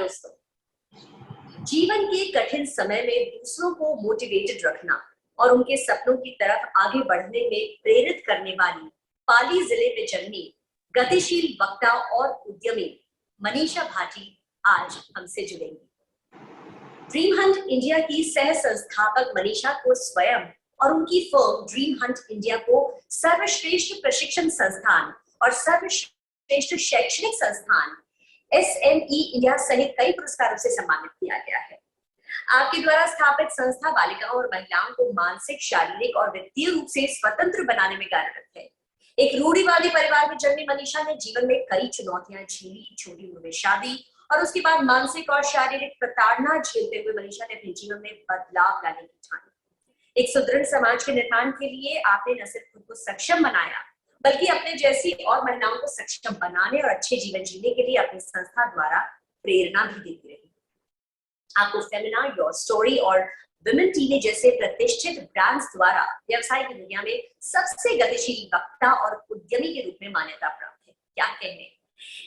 दोस्तों, जीवन के कठिन समय में दूसरों को मोटिवेटेड रखना और उनके सपनों की तरफ आगे बढ़ने में प्रेरित करने वाली पाली जिले में जन्मी गतिशील वक्ता और उद्यमी मनीषा भाटी आज हमसे जुड़ेंगी। ड्रीम हंट इंडिया की सह संस्थापक मनीषा को स्वयं और उनकी फर्म ड्रीम हंट इंडिया को सर्वश्रेष्ठ प्रशिक्षण संस्थान और सर्वश्रेष्ठ शैक्षणिक संस्थान SME इंडिया सहित कई पुरस्कारों से सम्मानित किया गया है। आपके द्वारा स्थापित संस्था बालिकाओं और महिलाओं को मानसिक, शारीरिक और वित्तीय रूप से स्वतंत्र बनाने में कार्यरत है। एक रूढ़िवादी परिवार में जन्मी मनीषा ने जीवन में कई चुनौतियां झेली। छोटी उम्र में शादी और उसके बाद मानसिक और शारीरिक प्रताड़ना झेलते हुए मनीषा ने अपने जीवन में बदलाव लाने की ठानी। एक सुदृढ़ समाज के निर्माण के लिए आपने न सिर्फ खुद को सक्षम बनाया बल्कि अपने जैसी और महिलाओं को सक्षम बनाने और अच्छे जीवन जीने के लिए अपनी संस्था द्वारा प्रेरणा भी देती रही। आपको फेमिना, योर स्टोरी और विमेन टीवी जैसे प्रतिष्ठित ब्रांड्स द्वारा व्यवसाय की दुनिया में सबसे गतिशील वक्ता और उद्यमी के रूप में मान्यता प्राप्त है। क्या कहने,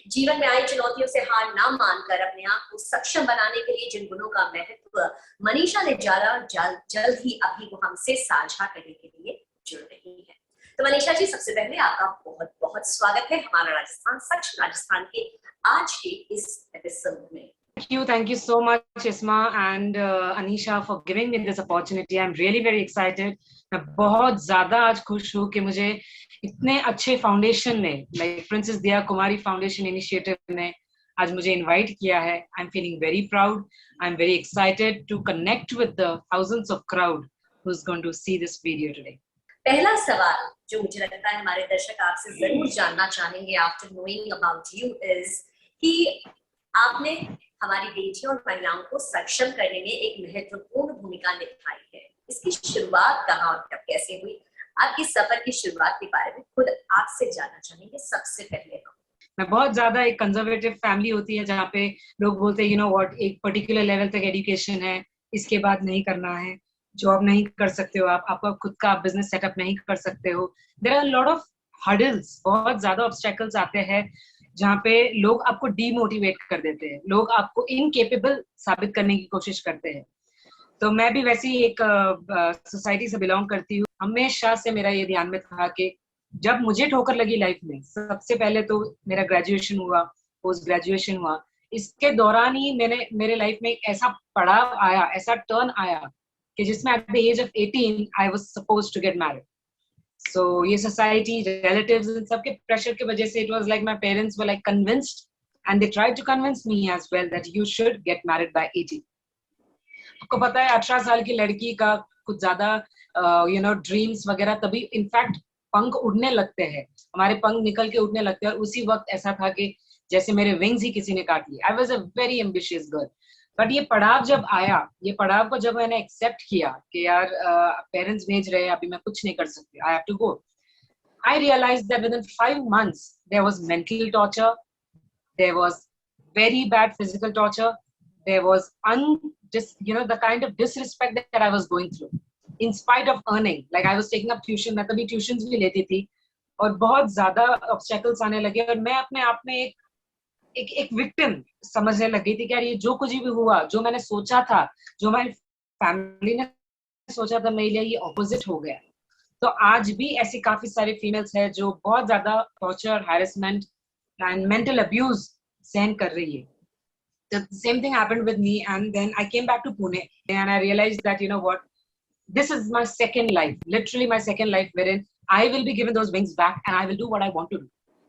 जीवन में आई चुनौतियों से हार ना मानकर अपने आप को सक्षम बनाने के लिए जिन गुणों का महत्व मनीषा ने जाना, जल्द ही अभी वो हमसे साझा करने के लिए जुड़ रही है। तो मनीषा जी, सबसे पहले आपका बहुत बहुत स्वागत है हमारा राजस्थान के आज के इस एपिसोड में। Thank you so much, Isma and Anisha, for giving me this opportunity. I'm really very excited. मैं बहुत ज़्यादा आज खुश हूँ कि मुझे इतने अच्छे फाउंडेशन ने, like Princess Diya Kumari Foundation Initiative ने आज मुझे इनवाइट किया है. I'm feeling very proud. I'm very excited to connect with the thousands of crowd who's going to see this video today. पहला सवाल जो मुझे लगता है हमारे दर्शक आपसे जरूर जानना चाहेंगे after knowing about you is कि आपने हमारी बेटियों और महिलाओं को सक्षम करने में एक महत्वपूर्ण भूमिका निभाई है। इसकी शुरुआत कहाँ और कब कैसे हुई? आपकी सफर की शुरुआत के बारे में खुद आपसे जानना चाहेंगे सबसे पहले। मैं बहुत ज्यादा एक कंजर्वेटिव फैमिली होती है जहाँ पे लोग बोलते हैं, यू नो व्हाट, एक पर्टिकुलर लेवल तक एजुकेशन है, इसके बाद नहीं करना है, जॉब नहीं कर सकते हो, आपका खुद का बिजनेस सेटअप नहीं कर सकते हो। There are lot of hurdles, बहुत ज्यादा ऑब्स्टेकल्स आते हैं जहाँ पे लोग आपको डीमोटिवेट कर देते हैं, लोग आपको इनकेपेबल साबित करने की कोशिश करते हैं। तो मैं भी वैसी एक सोसाइटी से बिलोंग करती हूँ। हमेशा से मेरा ये ध्यान में था कि जब मुझे ठोकर लगी लाइफ में, सबसे पहले तो मेरा ग्रेजुएशन हुआ, पोस्ट ग्रेजुएशन हुआ, इसके दौरान ही मेरे लाइफ में एक ऐसा पड़ाव आया, ऐसा टर्न आया कि जिसमें at the age of 18 I was supposed to get married. So ये society, relatives इन सबके pressure की वजह से it was like my parents were like convinced and they tried to convince me as well that you should get married by 18. आपको पता है 18 साल की लड़की का कुछ ज्यादा ड्रीम्स वगैरह तभी इनफैक्ट पंख उड़ने लगते हैं, हमारे पंख निकल के उड़ने लगते हैं। और उसी वक्त ऐसा था कि जैसे मेरे विंग्स ही किसी ने काट लिए। I was a very ambitious girl. But ये पड़ाव जब आया, ये पड़ाव को जब मैंने एक्सेप्ट किया कि यार पेरेंट्स भेज रहे हैं, अभी मैं कुछ नहीं कर सकती, I have to go, I realised that with in 5 months there was mental torture, there was very bad physical torture, there was the kind of disrespect that I was going through in spite of earning. Like I was taking up tuition, मैं तभी tuitions भी लेती थी और बहुत ज्यादा obstacles आने लगे और मैं अपने आप में एक विक्टिम समझने लगी थी कि यार ये जो कुछ भी हुआ, जो मैंने सोचा था, जो हमारी फैमिली ने सोचा था मेरे लिए, ये ऑपोजिट हो गया। तो आज भी ऐसी काफी सारी फीमेल्स है जो बहुत ज्यादा torture, harassment and mental abuse सहन कर रही है। The same thing happened with me, and then I came back to Pune and I realized that, you know what, this is my second life, literally my second life, wherein I will be given those wings back and I will do what I want to do.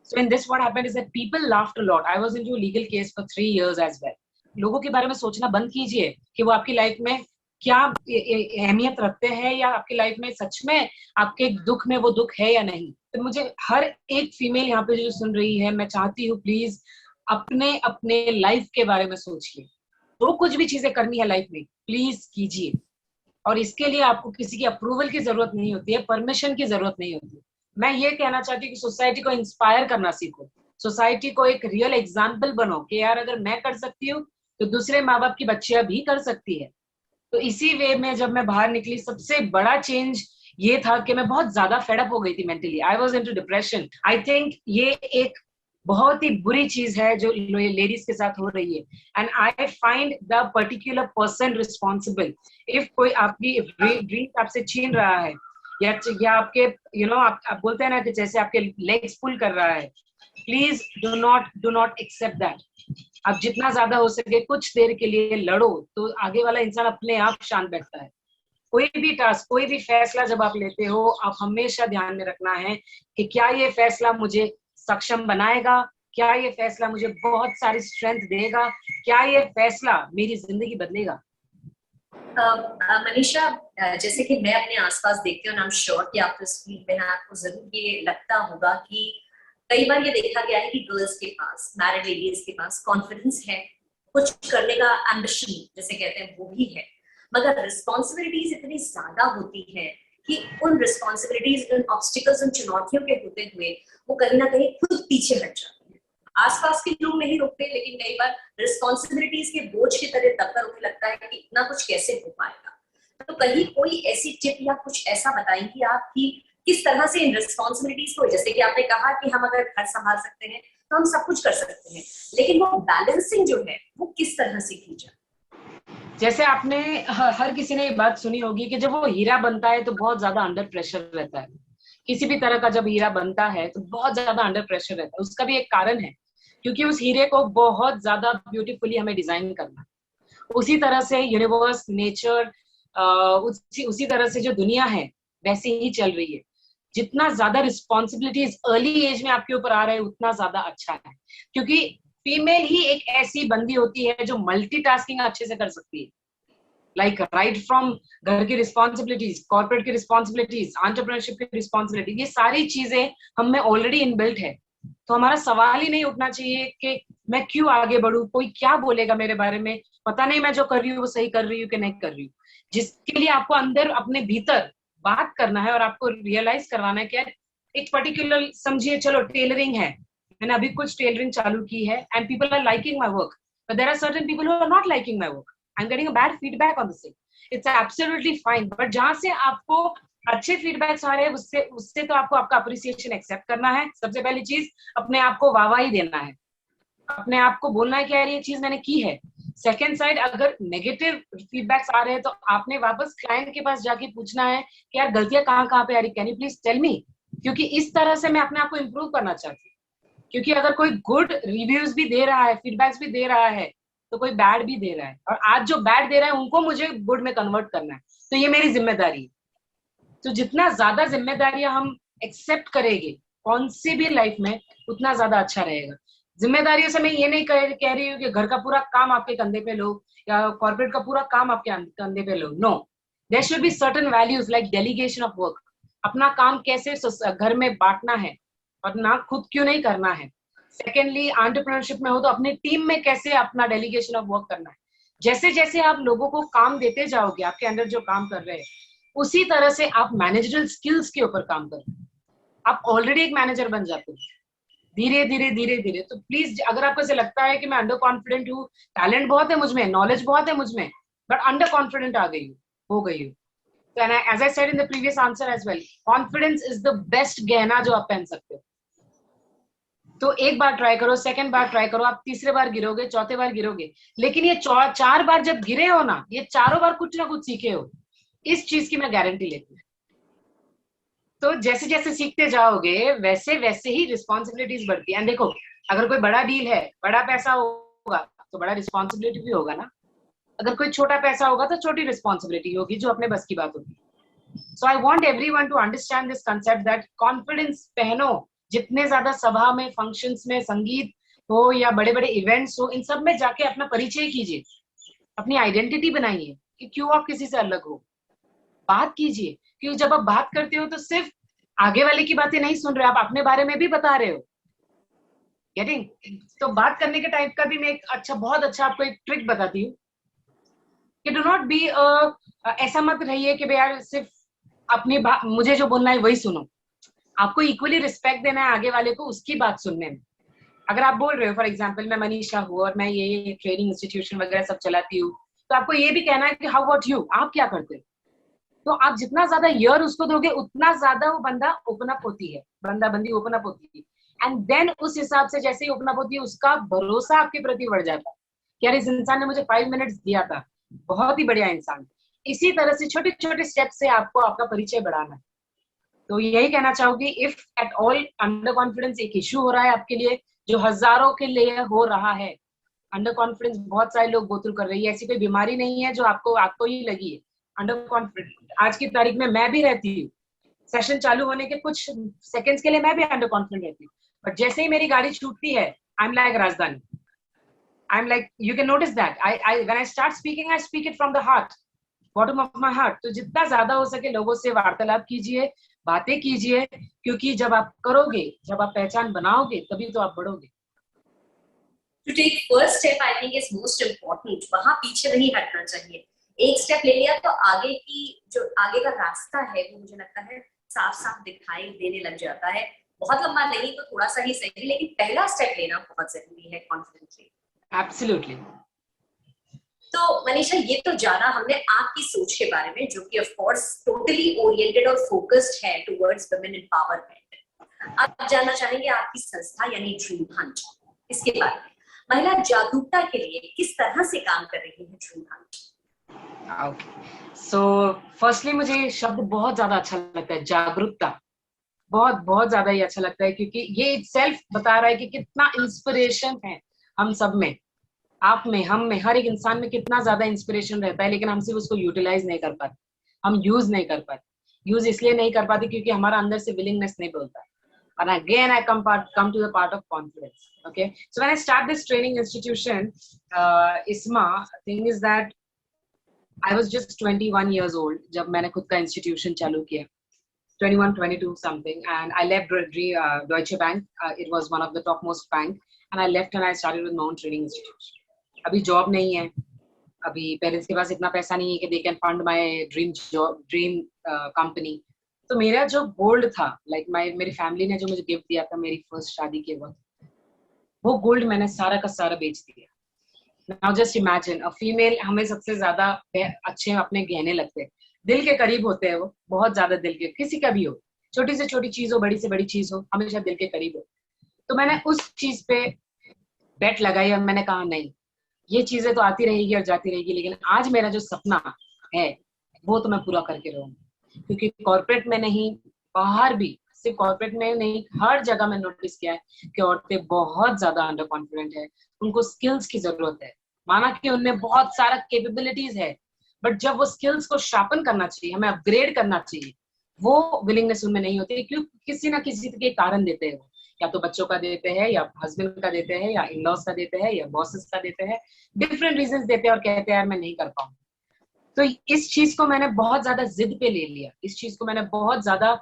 So in this, what happened is that people laughed a lot. I was into a legal case for 3 years as well. लोगों के बारे में सोचना बंद कीजिए कि वो आपकी लाइफ में क्या अहमियत रखते हैं या आपकी लाइफ में सच में आपके दुख में वो दुख है या नहीं। तो मुझे हर एक फीमेल यहाँ पे जो सुन रही है, मैं चाहती हूँ प्लीज अपने लाइफ के बारे में सोचिए। तो कुछ भी चीजें करनी है लाइफ में, प्लीज कीजिए। और इसके लिए आपको किसी की अप्रूवल की जरूरत नहीं होती है, परमिशन की जरूरत नहीं होती। मैं ये कहना चाहती हूँ कि सोसाइटी को इंस्पायर करना सीखो, सोसाइटी को एक रियल एग्जाम्पल बनो कि यार अगर मैं कर सकती हूँ तो दूसरे माँ बाप की बच्चियां भी कर सकती है। तो इसी वे में जब मैं बाहर निकली, सबसे बड़ा चेंज ये था कि मैं बहुत ज्यादा फेड अप हो गई थी mentally. I was into depression. I think ये एक बहुत ही बुरी चीज है जो लेडीज के साथ हो रही है। And I find the particular person responsible. If कोई आपकी ड्रीम आपसे छीन रहा है या आपके आप बोलते हैं ना कि जैसे आपके लेग्स पुल कर रहा है, please do not accept that. आप जितना ज्यादा हो सके कुछ देर के लिए लड़ो, तो आगे वाला इंसान अपने आप शांत बैठता है। कोई भी टास्क, कोई भी फैसला जब आप लेते हो, आप हमेशा ध्यान में रखना है कि क्या ये फैसला मुझे सक्षम बनाएगा, क्या ये फैसला मुझे बहुत सारी स्ट्रेंथ देगा, क्या ये फैसला मेरी जिंदगी बदलेगा। मनीषा, जैसे कि मैं अपने आसपास देखती हूँ, आई एम श्योर कि आप इस फील्ड में हैं, आपको जरूर ये लगता होगा कि कई बार ये देखा गया है कि गर्ल्स के पास, मैरिड लेडीज के पास कॉन्फिडेंस है, कुछ करने का एम्बिशन जिसे कहते हैं वो भी है, मगर रिस्पॉन्सिबिलिटीज इतनी ज्यादा होती है कि उन रिस्पॉन्सिबिलिटीज, उन ऑब्स्टिकल्स, उन चुनौतियों के होते हुए वो कहीं ना कहीं खुद पीछे हट जाती है। आसपास के लोग नहीं रुकते, लेकिन कई बार रिस्पॉन्सिबिलिटीज के बोझ की तरह दबकर उन्हें लगता है कि इतना कुछ कैसे हो पाएगा। तो कहीं कोई ऐसी टिप या कुछ ऐसा बताएंगी आप कि किस तरह से इन रिस्पॉन्सिबिलिटीज को, जैसे कि आपने कहा कि हम अगर घर संभाल सकते हैं तो हम सब कुछ कर सकते हैं, लेकिन वो बैलेंसिंग जो है वो किस तरह से की जाए? जैसे आपने हर किसी ने ये बात सुनी होगी कि जब वो हीरा बनता है तो बहुत ज्यादा अंडर प्रेशर रहता है। किसी भी तरह का जब हीरा बनता है तो बहुत ज्यादा अंडर प्रेशर रहता है। उसका भी एक कारण है, क्योंकि उस हीरे को बहुत ज्यादा ब्यूटीफुली हमें डिजाइन करना है। उसी तरह से यूनिवर्स, नेचर, उसी तरह से जो दुनिया है वैसे ही चल रही है। जितना ज्यादा रिस्पॉन्सिबिलिटीज अर्ली एज में आपके ऊपर आ रहे हैं उतना ज्यादा अच्छा है, क्योंकि फीमेल ही एक ऐसी बंदी होती है जो मल्टीटास्किंग अच्छे से कर सकती है। लाइक राइट फ्रॉम घर की रिस्पॉन्सिबिलिटीज, कॉर्पोरेट की रिस्पॉन्सिबिलिटीज, एंटरप्रेन्योरशिप की रिस्पॉन्सिबिलिटी, ये सारी चीजें हम में ऑलरेडी इनबिल्ट है। तो हमारा सवाल ही नहीं उठना चाहिए कि मैं क्यों आगे बढ़ूं, कोई क्या बोलेगा मेरे बारे में, पता नहीं मैं जो कर रही हूँ वो सही कर रही हूँ कि नहीं कर रही हूँ। जिसके लिए आपको अंदर अपने भीतर बात करना है और आपको रियलाइज करवाना है कि एक पर्टिकुलर, समझिए चलो टेलरिंग है, मैंने अभी कुछ टेलरिंग चालू की है and people are liking my work, but there are certain people who are not liking my work, I am getting a bad feedback on the same. It's absolutely fine, but जहां से आपको अच्छे feedbacks आ रहे हैं उससे उससे तो आपको आपका अप्रिसिएशन एक्सेप्ट करना है। सबसे पहली चीज, अपने आप को वाहवाही देना है, अपने आप को बोलना है कि यार ये चीज मैंने की है। सेकेंड साइड, अगर नेगेटिव फीडबैक्स आ रहे हैं तो आपने वापस क्लाइंट के पास जाके पूछना है कि यार गलतियां कहाँ कहाँ पे आ रही, can you please tell me, क्योंकि इस तरह से मैं अपने आप को इम्प्रूव करना चाहती हूँ। क्योंकि अगर कोई गुड रिव्यूज भी दे रहा है, फीडबैक्स भी दे रहा है, तो कोई बैड भी दे रहा है, और आज जो बैड दे रहा है उनको मुझे गुड में कन्वर्ट करना है, तो ये मेरी जिम्मेदारी है। तो जितना ज्यादा जिम्मेदारियां हम एक्सेप्ट करेंगे कौन सी भी लाइफ में, उतना ज्यादा अच्छा रहेगा। जिम्मेदारियों से मैं ये नहीं कह रही हूँ कि घर का पूरा काम आपके कंधे पे लो या कॉर्पोरेट का पूरा काम आपके कंधे पे लो। No, there should be certain values like delegation of work. अपना काम कैसे घर में बांटना है और ना खुद क्यों नहीं करना है। सेकेंडली, एंटरप्रेन्योरशिप में हो तो अपनी टीम में कैसे अपना डेलीगेशन ऑफ वर्क करना है। जैसे जैसे आप लोगों को काम देते जाओगे, आपके अंदर जो काम कर रहे हैं, उसी तरह से आप मैनेजरल स्किल्स के ऊपर काम कर रहे हैं, आप ऑलरेडी एक मैनेजर बन जाते हो धीरे धीरे धीरे धीरे। तो प्लीज, अगर आपको ऐसे लगता है कि मैं अंडर कॉन्फिडेंट हूँ, टैलेंट बहुत है मुझमें, नॉलेज बहुत है मुझमें, बट अंडर कॉन्फिडेंट आ गई हो गई हूँ, तो as I said in the previous answer as well, confidence is the best गहना जो आप पहन सकते हो। तो एक बार ट्राई करो, सेकंड बार ट्राई करो, आप तीसरे बार गिरोगे, चौथे बार गिरोगे, लेकिन ये 4 बार जब गिरे हो ना, ये चारों बार कुछ ना कुछ सीखे हो, इस चीज की मैं गारंटी लेती हूँ। तो जैसे जैसे सीखते जाओगे वैसे वैसे ही रिस्पॉन्सिबिलिटीज बढ़ती है। देखो, अगर कोई बड़ा डील है, बड़ा पैसा होगा तो बड़ा रिस्पॉन्सिबिलिटी भी होगा ना। अगर कोई छोटा पैसा होगा तो छोटी रिस्पॉन्सिबिलिटी होगी, जो अपने बस की बात होगी। So I want everyone to understand this concept that confidence पहनो। जितने ज्यादा सभा में, फंक्शंस में, संगीत हो या बड़े बड़े इवेंट्स हो, इन सब में जाके अपना परिचय कीजिए, अपनी आइडेंटिटी बनाइए कि क्यों आप किसी से अलग हो। बात कीजिए, क्योंकि जब आप बात करते हो तो सिर्फ आगे वाले की बातें नहीं सुन रहे, आप अपने बारे में भी बता रहे हो। गेटिंग? तो बात करने के टाइप का भी मैं एक बहुत अच्छा आपको एक ट्रिक बताती हूँ कि डू नॉट बी, ऐसा मत रहिए कि यार सिर्फ अपनी बात, मुझे जो बोलना है वही सुनो। आपको इक्वली रिस्पेक्ट देना है आगे वाले को, उसकी बात सुनने में। अगर आप बोल रहे हो, फॉर एग्जाम्पल मैं मनीषा हूँ और मैं ये ट्रेनिंग इंस्टीट्यूशन वगैरह सब चलाती हूँ, तो आपको ये भी कहना है कि हाउ अबाउट यू, आप क्या करते हो। तो आप जितना ज्यादा ईयर उसको दोगे, उतना ज्यादा वो बंदा ओपन अप होती है, बंदा बंदी ओपन अप होती है। एंड देन उस हिसाब से जैसे ही ओपन अप होती है, उसका भरोसा आपके प्रति बढ़ जाता है कि यार इस इंसान ने मुझे 5 मिनट्स दिया था, बहुत ही बढ़िया इंसान। इसी तरह से छोटे छोटे स्टेप से आपको आपका परिचय बढ़ाना है। तो यही कहना चाहूंगी, if at all under confidence एक इशू हो रहा है आपके लिए, जो हजारों के लिए हो रहा है, अंडर कॉन्फिडेंस बहुत सारे लोग गो थ्रू कर रही है, ऐसी कोई बीमारी नहीं है जो आपको ही लगी है। अंडर कॉन्फिडेंस आज की तारीख में मैं भी रहती हूँ, सेशन चालू होने के कुछ सेकंड्स के लिए मैं भी अंडर कॉन्फिडेंट रहती हूँ, बट जैसे ही मेरी गाड़ी छूटती है, आई एम लाइक राजधानी, I am like, you can notice that I when I start speaking, I speak it from the heart, bottom of my heart. तो जितना ज्यादा हो सके लोगों से वार्तालाप कीजिए, बातें कीजिए, क्योंकि जब आप करोगे, जब आप पहचान बनाओगे, तभी तो आप बढ़ोगे। To take first step, I think is most important. वहां पीछे नहीं हटना चाहिए। एक स्टेप ले लिया तो आगे की जो आगे का रास्ता है वो मुझे लगता है साफ साफ दिखाई देने लग जाता है। बहुत लंबा नहीं तो थोड़ा सा ही सही, लेकिन पहला स्टेप लेना बहुत जरूरी है कॉन्फिडेंटली। एब्सोल्युटली। तो मनीषा, ये तो जाना हमने आपकी सोच के बारे में, जो कि ऑफ कोर्स टोटली ओरिएंटेड और फोकस्ड है टुवर्ड्स वुमेन एम्पावरमेंट। अब जानना चाहेंगे आपकी संस्था यानी ड्रीम हंट, इसके बारे में, महिला जागरूकता के लिए किस तरह से काम कर रही है dream Hunt? Okay, so firstly मुझे शब्द बहुत ज्यादा अच्छा लगता है, जागरूकता। बहुत बहुत ज्यादा ही अच्छा लगता है, क्योंकि ये इटसेल्फ बता रहा है कि कितना इंस्पिरेशन है हम सब में, आप में, हम में, हर एक इंसान में कितना ज्यादा इंस्पिरेशन रहता है, लेकिन हम सिर्फ उसको यूटिलाइज नहीं कर पाते, हम यूज नहीं कर पाते। यूज इसलिए नहीं कर पाते क्योंकि हमारा अंदर से विलिंगनेस नहीं बोलता। And again, I come to the part of confidence. Okay, so when I start this training institution, ISMA, thing is that I was just 21 years old जब मैंने खुद का institution चालू किया, 21, 22 something, and I left Deutsche Bank. It was one of the topmost bank, and I left and I started with my own training institution. अभी job नहीं है, अभी पेरेंट्स के पास इतना पैसा नहीं है कि they can fund my dream job, dream company. तो मेरा जो गोल्ड था, लाइक मेरी फैमिली ने जो मुझे गिफ्ट दिया था मेरी फर्स्ट शादी के वक्त, वो गोल्ड मैंने सारा का सारा बेच दिया। Now just imagine, a female, हमें सबसे ज्यादा अच्छे अपने गहने लगते हैं, दिल के करीब होते हैं वो, बहुत ज्यादा दिल के, किसी का भी हो, छोटी से छोटी चीज हो, बड़ी से बड़ी चीज हो, हमेशा दिल के करीब हो। तो मैंने उस चीज पे बेट लगाई और मैंने कहा नहीं, ये चीजें तो आती रहेगी और जाती रहेगी, लेकिन आज मेरा जो सपना है वो तो मैं पूरा करके रहूंगी। क्योंकि कॉर्पोरेट में नहीं, बाहर भी, सिर्फ कॉर्पोरेट में नहीं, हर जगह मैं नोटिस किया है कि औरतें बहुत ज्यादा अंडर कॉन्फिडेंट है, उनको स्किल्स की जरूरत है। माना कि उनमें बहुत सारा कैपेबिलिटीज है, बट जब वो स्किल्स को शार्पन करना चाहिए, हमें अपग्रेड करना चाहिए, वो विलिंगनेस उनमें नहीं होती, क्योंकि किसी ना किसी के कारण देते हैं वो, या तो बच्चों का देते हैं, या हस्बैंड का देते हैं, या इन-लॉज का देते हैं, या बॉसेस का देते हैं, डिफरेंट रीजंस देते हैं और कहते हैं यार मैं नहीं कर पाऊंगा। तो इस चीज को मैंने बहुत ज्यादा जिद पे ले लिया, इस चीज को मैंने बहुत ज्यादा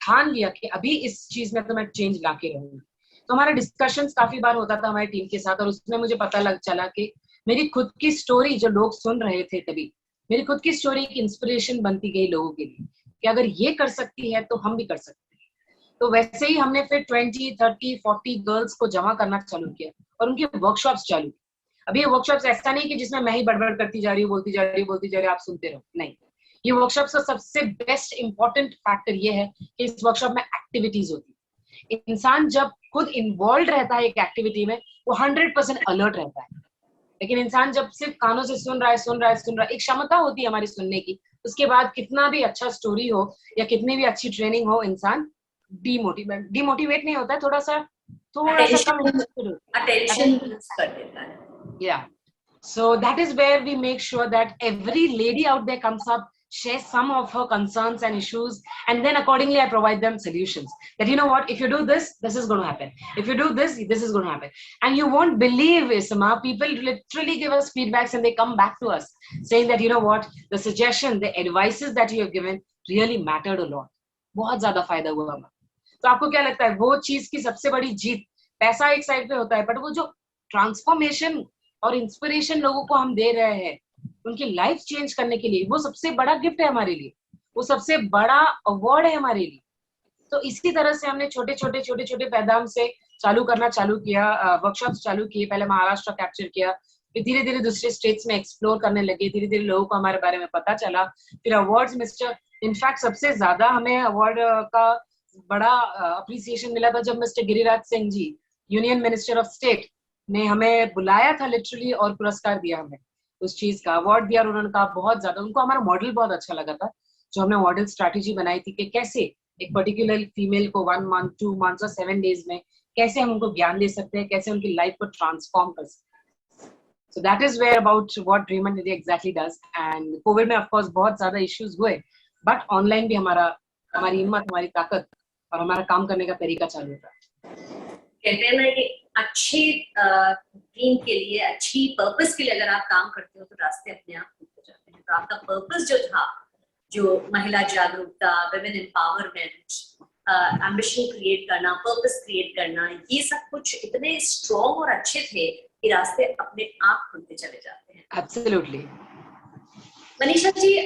ठान लिया कि अभी इस चीज में तो मैं चेंज ला के रहूंगी। तो हमारा डिस्कशंस काफी बार होता था हमारी टीम के साथ, और उसमें मुझे पता चला कि मेरी खुद की स्टोरी जो लोग सुन रहे थे तभी, मेरी खुद की स्टोरी एक इंस्पिरेशन बनती गई लोगों के लिए कि अगर ये कर सकती है तो हम भी कर सकते हैं। तो वैसे ही हमने फिर 20, 30, 40 गर्ल्स को जमा करना चालू किया और उनके वर्कशॉप्स चालू। अभी ये वर्कशॉप्स ऐसा नहीं कि जिसमें मैं ही बड़बड़ करती जा रही हूँ, बोलती जा रही हूँ, आप सुनते रहो, नहीं। ये वर्कशॉप्स का सबसे बेस्ट इंपॉर्टेंट फैक्टर ये है कि इस वर्कशॉप में एक्टिविटीज होती है। इंसान जब खुद इन्वॉल्व रहता है एक एक्टिविटी में, वो 100% अलर्ट रहता है। लेकिन इंसान जब सिर्फ कानों से सुन रहा है, एक क्षमता होती है हमारी सुनने की, उसके बाद कितना भी अच्छा स्टोरी हो या कितनी भी अच्छी ट्रेनिंग हो, इंसान डिमोटिवेट नहीं होता है, थोड़ा सा कम अटेंशन कर देता है। Yeah. So that is where we make sure that every lady out there comes up, shares some of her concerns and issues, and then accordingly I provide them solutions. That you know what, if you do this, this is going to happen. If you do this, this is going to happen. And you won't believe, Isma, people literally give us feedbacks and they come back to us saying that you know what, the suggestion, the advices that you have given really mattered a lot. बहुत ज्यादा फायदा हुआ हमें। तो आपको क्या लगता है, वो चीज की सबसे बड़ी जीत, पैसा एक साइड पे होता है, बट वो जो ट्रांसफॉर्मेशन और इंस्पिरेशन लोगों को हम दे रहे हैं उनकी लाइफ चेंज करने के लिए, वो सबसे बड़ा गिफ्ट है हमारे लिए, वो सबसे बड़ा अवार्ड है हमारे लिए। तो इसी तरह से हमने छोटे छोटे पैदाम से चालू किया, वर्कशॉप्स चालू किए। पहले महाराष्ट्र कैप्चर किया, फिर धीरे धीरे दूसरे स्टेट्स में एक्सप्लोर करने लगे, धीरे धीरे लोगों को हमारे बारे में पता चला, फिर अवार्ड्स मिस्टर, इनफैक्ट सबसे ज्यादा हमें अवार्ड का बड़ा अप्रिसिएशन मिला था जब mister Giriraj Singh ji, union minister of state, ने हमें बुलाया था लिटरली और पुरस्कार दिया हमें, उस चीज का अवार्ड दिया। और उन्होंने कहा बहुत ज्यादा उनको हमारा मॉडल बहुत अच्छा लगा था, जो हमने मॉडल स्ट्रैटेजी बनाई थी कि कैसे एक पर्टिकुलर फीमेल को 1 मंथ 2 मंथ्स और 7 डेज में कैसे हम उनको ज्ञान दे सकते हैं, कैसे उनकी लाइफ को ट्रांसफॉर्म कर सकते हैं। So that is where about what Dream and Nidhi exactly does. And COVID में of course बहुत ज्यादा issues हुए, but online भी हमारी हिम्मत, हमारी ताकत और हमारा काम करने का तरीका चालू था। कहते हैं ना कि अच्छी टीम के लिए, अच्छी पर्पस के लिए अगर आप काम करते हो तो रास्ते अपने आप खुलते जाते हैं। तो आपका पर्पस जो था, जो महिला जागरूकता, विमेन एम्पावरमेंट, एम्बिशन क्रिएट करना, पर्पस क्रिएट करना, ये सब कुछ इतने स्ट्रॉन्ग और अच्छे थे कि रास्ते अपने आप खुलते चले जाते हैं। Absolutely. मनीषा जी,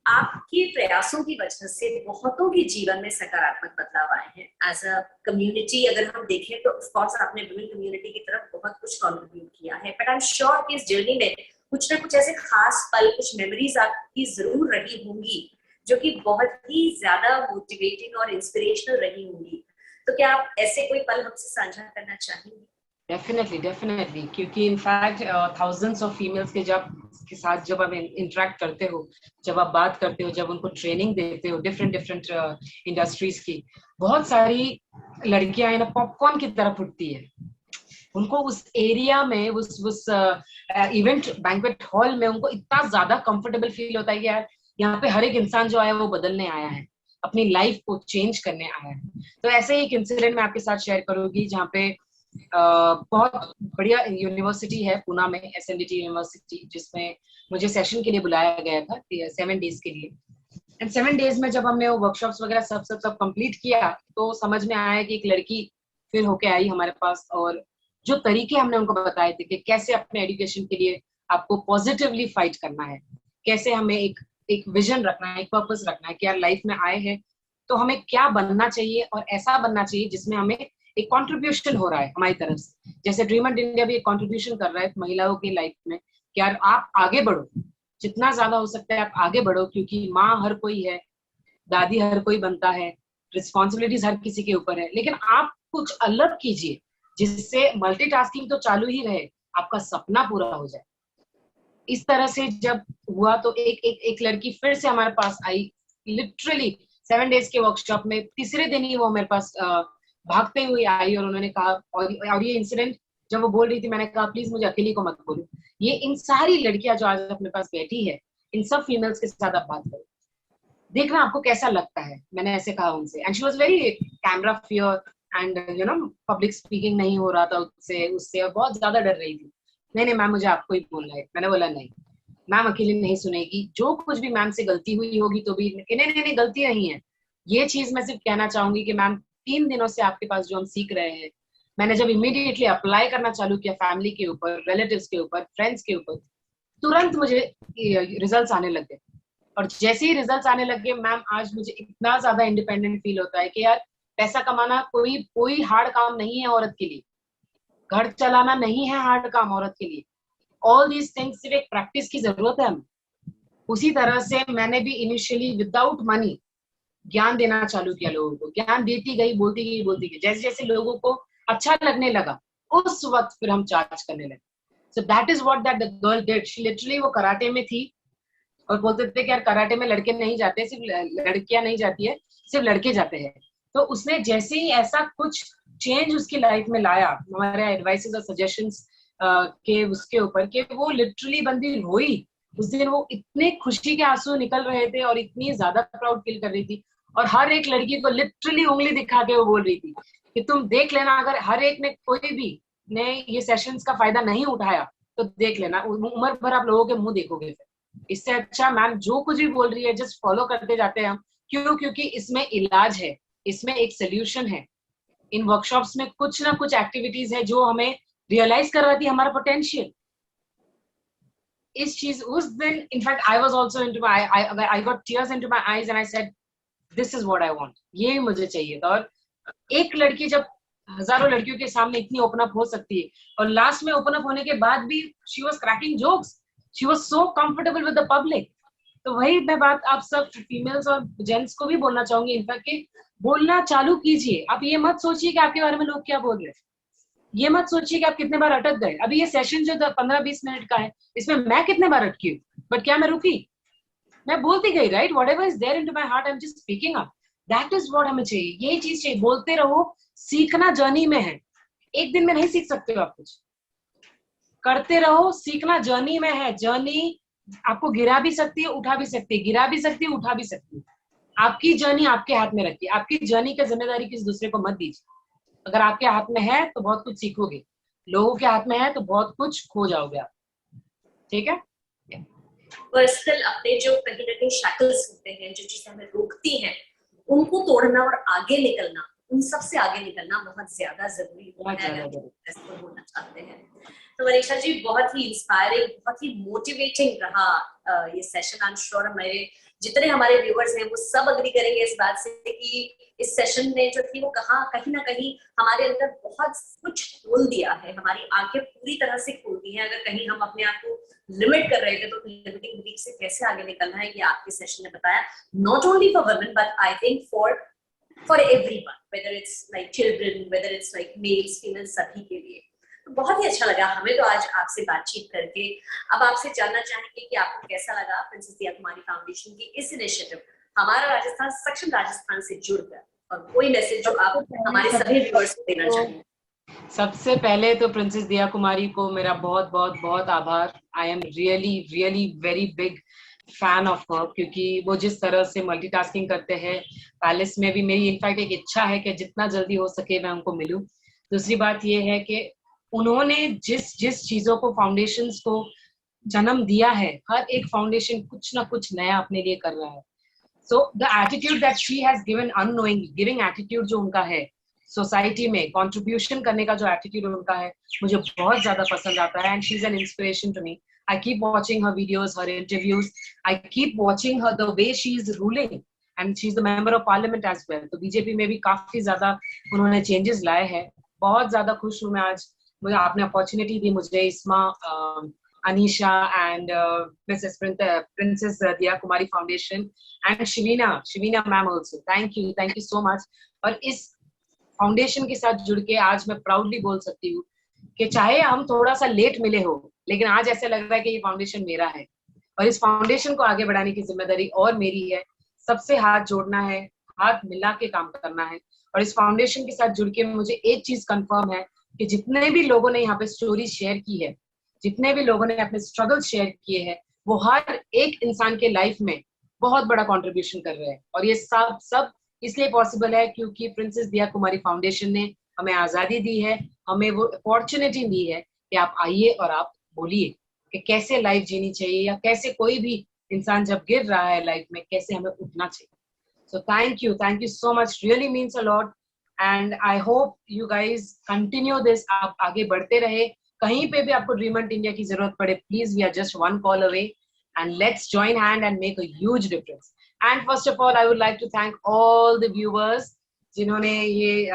आपके प्रयासों की वजह से बहुतों के जीवन में सकारात्मक बदलाव आए हैं। एज अ कम्युनिटी अगर हम देखें तो ऑफ कोर्स आपने वुमेन कम्युनिटी की तरफ बहुत कुछ कंट्रीब्यूट किया है, बट आई एम श्योर कि इस जर्नी में कुछ ना कुछ ऐसे खास पल, कुछ मेमोरीज आपकी जरूर रही होंगी जो कि बहुत ही ज्यादा मोटिवेटिंग और इंस्पिरेशनल रही होंगी। तो क्या आप ऐसे कोई पल हमसे साझा करना चाहेंगे? डेफिनेटली, क्योंकि इनफैक्ट थाउजेंड्स ऑफ फीमेल्स के साथ जब आप इंटरेक्ट करते हो, जब आप बात करते हो, जब उनको ट्रेनिंग देते हो डिफरेंट इंडस्ट्रीज की, बहुत सारी लड़कियां ना पॉपकॉर्न की तरह फुटती है। उनको उस एरिया में, उस इवेंट बैंक्वेट हॉल में उनको इतना ज्यादा कंफर्टेबल फील होता है कि यार यहाँ पे हर एक इंसान जो आया है वो बदलने आया है, अपनी लाइफ को चेंज करने आया है। तो ऐसे ही एक इंसिडेंट मैं आपके साथ शेयर करूंगी, जहाँ पे बहुत बढ़िया यूनिवर्सिटी है पूना में, SMDT यूनिवर्सिटी, जिसमें मुझे सेशन के लिए बुलाया गया था 7 डेज के लिए। एंड 7 डेज में जब हमने वो वर्कशॉप्स वगैरह सब कंप्लीट किया, तो समझ में आया कि एक लड़की फिर होके आई हमारे पास, और जो तरीके हमने उनको बताए थे कि कैसे अपने एजुकेशन के लिए आपको पॉजिटिवली फाइट करना है, कैसे हमें एक विजन रखना है, एक पर्पस रखना है कि यार लाइफ में आए हैं तो हमें क्या बनना चाहिए, और ऐसा बनना चाहिए जिसमें हमें एक कंट्रीब्यूशन हो रहा है हमारी तरफ से। जैसे ड्रीम एंड इंडिया भी एक कंट्रीब्यूशन कर रहा है महिलाओं की लाइफ में कि यार आप आगे बढ़ो, जितना ज्यादा हो सकता है आप आगे बढ़ो, क्योंकि माँ हर कोई है, दादी हर कोई बनता है, रिस्पॉन्सिबिलिटीज हर किसी के ऊपर है, लेकिन आप कुछ अलग कीजिए जिससे मल्टीटास्किंग तो चालू ही रहे, आपका सपना पूरा हो जाए। इस तरह से जब हुआ तो एक लड़की फिर से हमारे पास आई, लिटरली 7 डेज के वर्कशॉप में तीसरे दिन ही वो मेरे पास भागते हुए आई, और उन्होंने कहा, और ये इंसिडेंट जब वो बोल रही थी, मैंने कहा प्लीज मुझे अकेली को मत बोलो, ये इन सारी लड़कियां जो आज अपने पास बैठी है, इन सब फीमेल्स के साथ आप बात करो, देखना आपको कैसा लगता है। मैंने ऐसे कहा उनसे, and she was very camera fear and public speaking नहीं हो रहा था उससे और बहुत ज्यादा डर रही थी। नहीं मैम, मुझे आपको ही बोलना है। मैंने बोला नहीं मैम, अकेली नहीं सुनेगी, जो कुछ भी मैम से गलती हुई होगी तो भी नहीं गलती नहीं है, ये चीज मैं सिर्फ कहना चाहूंगी कि मैम 3 दिनों से आपके पास जो हम सीख रहे हैं, मैंने जब इमीडिएटली अप्लाई करना चालू किया फैमिली के ऊपर, रिलेटिव्स के ऊपर, फ्रेंड्स के ऊपर, तुरंत मुझे रिजल्ट्स आने लग गए। और जैसे ही रिजल्ट्स आने लग गए मैम, आज मुझे इतना ज्यादा इंडिपेंडेंट फील होता है कि यार पैसा कमाना कोई हार्ड काम नहीं है औरत के लिए, घर चलाना नहीं है हार्ड काम औरत के लिए, ऑल दीज थिंग्स सिर्फ एक प्रैक्टिस की जरूरत है हमें। उसी तरह से मैंने भी इनिशियली विदाउट मनी ज्ञान देना चालू किया लोगों को, ज्ञान देती गई, बोलती गई, जैसे जैसे लोगों को अच्छा लगने लगा उस वक्त फिर हम चार्ज करने लगे। So that is what that girl did. She literally, वो कराटे में थी और बोलते थे कि यार कराटे में लड़के नहीं जाते, सिर्फ लड़कियां नहीं जाती है, सिर्फ लड़के जाते हैं। तो उसने जैसे ही ऐसा कुछ चेंज उसकी लाइफ में लाया, हमारे एडवाइसेस और सजेशंस के उसके ऊपर, कि वो लिटरली बंदी रोई उस दिन। वो इतने खुशी के आंसू निकल रहे थे और इतनी ज्यादा प्राउड फील कर रही थी, और हर एक लड़की को लिटरली उंगली दिखा के वो बोल रही थी कि तुम देख लेना, अगर हर एक ने, कोई भी ने ये सेशंस का फायदा नहीं उठाया तो देख लेना, उम्र भर आप लोगों के मुंह देखोगे। इससे अच्छा मैम जो कुछ भी बोल रही है जस्ट फॉलो करते जाते हैं हम। क्यों? क्योंकि इसमें इलाज है, इसमें एक सोल्यूशन है। इन वर्कशॉप्स में कुछ ना कुछ एक्टिविटीज है जो हमें रियलाइज करवाती है हमारा पोटेंशियल। इस चीज उस दिन in fact I was also into my I got tears into my eyes and I said this is what I want, ये मुझे चाहिए था। और एक लड़की जब हजारों लड़कियों के सामने इतनी ओपन अप हो सकती है, और लास्ट में ओपन अप होने के बाद भी she was cracking jokes, she was so comfortable with the public, तो वही मैं बात आप सब फीमेल्स और जेंट्स को भी बोलना चाहूंगी इनफैक्ट कि बोलना चालू कीजिए। आप ये मत सोचिए कि आपके बारे में लोग क्या बोल रहे हैं, ये मत सोचिए कि आप कितने बार अटक गए। अभी ये सेशन जो 15-20 मिनट का है, इसमें मैं कितने बार अटकी हूँ, बट क्या मैं रुकी? मैं बोलती गई, right? Whatever is there into my heart, I am just speaking up. That is what हमें चाहिए, यही चीज चाहिए। बोलते रहो, सीखना जर्नी में है, एक दिन में नहीं सीख सकते हो आप कुछ। करते रहो, सीखना जर्नी में है। जर्नी आपको गिरा भी सकती है, उठा भी सकती है, गिरा भी सकती है, उठा भी सकती है। आपकी जर्नी आपके हाथ में रखिए, आपकी जर्नी की जिम्मेदारी किसी दूसरे को मत दीजिए। अगर आपके हाथ में है तो बहुत कुछ सीखोगे, लोगों के हाथ में है तो बहुत कुछ खो जाओगे आप। ठीक है? पर्सनल अपने जो कहीं ना कहीं शैकल्स होते हैं, जो चीजें हमें रोकती हैं, उनको तोड़ना और आगे निकलना, उन सबसे आगे निकलना बहुत ज्यादा जरूरी होता है अगर सक्सेसफुल होना चाहते हैं। तो मनीषा जी, बहुत ही इंस्पायरिंग, बहुत ही मोटिवेटिंग रहा ये सेशन। आई एम श्योर हमारे जितने हमारे व्यूअर्स हैं वो सब अग्री करेंगे इस बात से कि इस सेशन ने जो थी वो कहीं ना कहीं हमारे अंदर बहुत कुछ खोल दिया है, हमारी आंखें पूरी तरह से खोल दी हैं। अगर कहीं हम अपने आप को लिमिट कर रहे थे तो लिमिटिंग बिलीफ से कैसे आगे निकलना है, ये आपके सेशन ने बताया। Not only for women but I think for everyone, whether it's like children, whether it's like mails females, सभी के लिए। तो बहुत ही अच्छा लगा हमें तो आज आपसे बातचीत करके। अब आपसे जानना चाहेंगे कि आपको कैसा लगा प्रिंसेस दिया कुमारी फाउंडेशन की इस इनिशिएटिव हमारा राजस्थान, सक्षम राजस्थान से जुड़कर, और कोई मैसेज जो आप हमारे सभी व्यूअर्स को देना चाहेंगे। सबसे पहले तो प्रिंसेस दिया कुमारी को मेरा बहुत बहुत बहुत आभार। I am really really very big fan of her, क्योंकि वो जिस तरह से मल्टीटास्किंग करते हैं पैलेस में भी, मेरी इनफैक्ट एक इच्छा है कि जितना जल्दी हो सके मैं उनको मिलूं। दूसरी बात ये है कि उन्होंने जिस जिस चीजों को, फाउंडेशंस को जन्म दिया है, हर एक फाउंडेशन कुछ ना कुछ नया अपने लिए कर रहा है। So the attitude that she has given, annoying giving attitude जो उनका है सोसाइटी में, कंट्रीब्यूशन करने का जो एटीट्यूड उनका है, मुझे बहुत ज्यादा पसंद आता है। And she is an inspiration to me. I keep watching her videos, her interviews, I keep watching her the way she is ruling, and she is the member of parliament as well. तो BJP में भी काफी ज्यादा उन्होंने changes लाए हैं। बहुत ज्यादा खुश हूँ मैं आज, मुझे आपने अपॉर्चुनिटी दी, मुझे इस्मा, Anisha and Mrs princess Diya Kumari foundation and Shivina ma'am also, thank you so much. और इस फाउंडेशन के साथ जुड़ के आज मैं प्राउडली बोल सकती हूँ कि चाहे हम थोड़ा सा लेट मिले हो, लेकिन आज ऐसा लग रहा है कि ये फाउंडेशन मेरा है और इस फाउंडेशन को आगे बढ़ाने की जिम्मेदारी और मेरी है। सबसे हाथ जोड़ना है, हाथ मिला के काम करना है। और इस फाउंडेशन के साथ जुड़ के मुझे एक चीज कंफर्म है कि जितने भी लोगों ने यहाँ पे स्टोरी शेयर की है, जितने भी लोगों ने अपने स्ट्रगल शेयर किए हैं, वो हर एक इंसान के लाइफ में बहुत बड़ा कंट्रीब्यूशन कर रहे हैं। और ये सब इसलिए पॉसिबल है क्योंकि प्रिंसेस दिया कुमारी फाउंडेशन ने हमें आजादी दी है, हमें वो अपॉर्चुनिटी दी है कि आप आइए और आप बोलिए कि कैसे लाइफ जीनी चाहिए, या कैसे कोई भी इंसान जब गिर रहा है लाइफ में कैसे हमें उठना चाहिए। So thank you so much, really means a lot. And I hope you guys continue this, आप आगे बढ़ते रहे। कहीं पे भी आपको ड्रीमंट इंडिया की जरूरत पड़े, please we are just one call away, and let's join hand and make a huge difference. And first of all, I would like to thank all the viewers जिन्होंने ये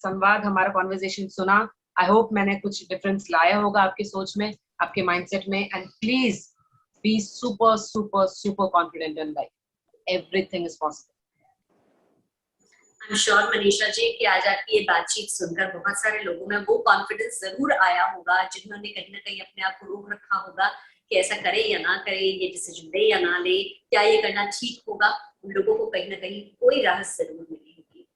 संवाद, हमारा कॉन्वर्सेशन सुना। आई होप मैंने कुछ difference लाया होगा आपके सोच में, आपके माइंडसेट में। And please be super super super confident in life, everything is possible. I am sure Manisha ji कि आज आपकी ये बातचीत सुनकर बहुत सारे लोगों में वो कॉन्फिडेंस जरूर आया होगा जिन्होंने कहीं ना कहीं अपने आप को रोक रखा होगा कि ऐसा करे या ना करे, ये डिसीजन ले या ना ले, क्या ये करना ठीक होगा। उन लोगों को कहीं ना कहीं कोई राहत जरूर मिली होगी।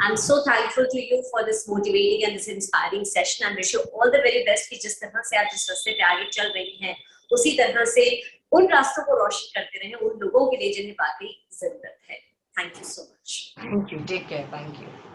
I am so thankful to you for this motivating and this inspiring session and wish you all the very best कि जिस तरह से आप जिस रास्ते पे आगे चल रही हैं उसी तरह से उन रास्तों को रोशन करते रहें उन लोगों के लिए जिन्हें वाकई जरूरत है। Thank you so much. Thank you. Take care. Thank you.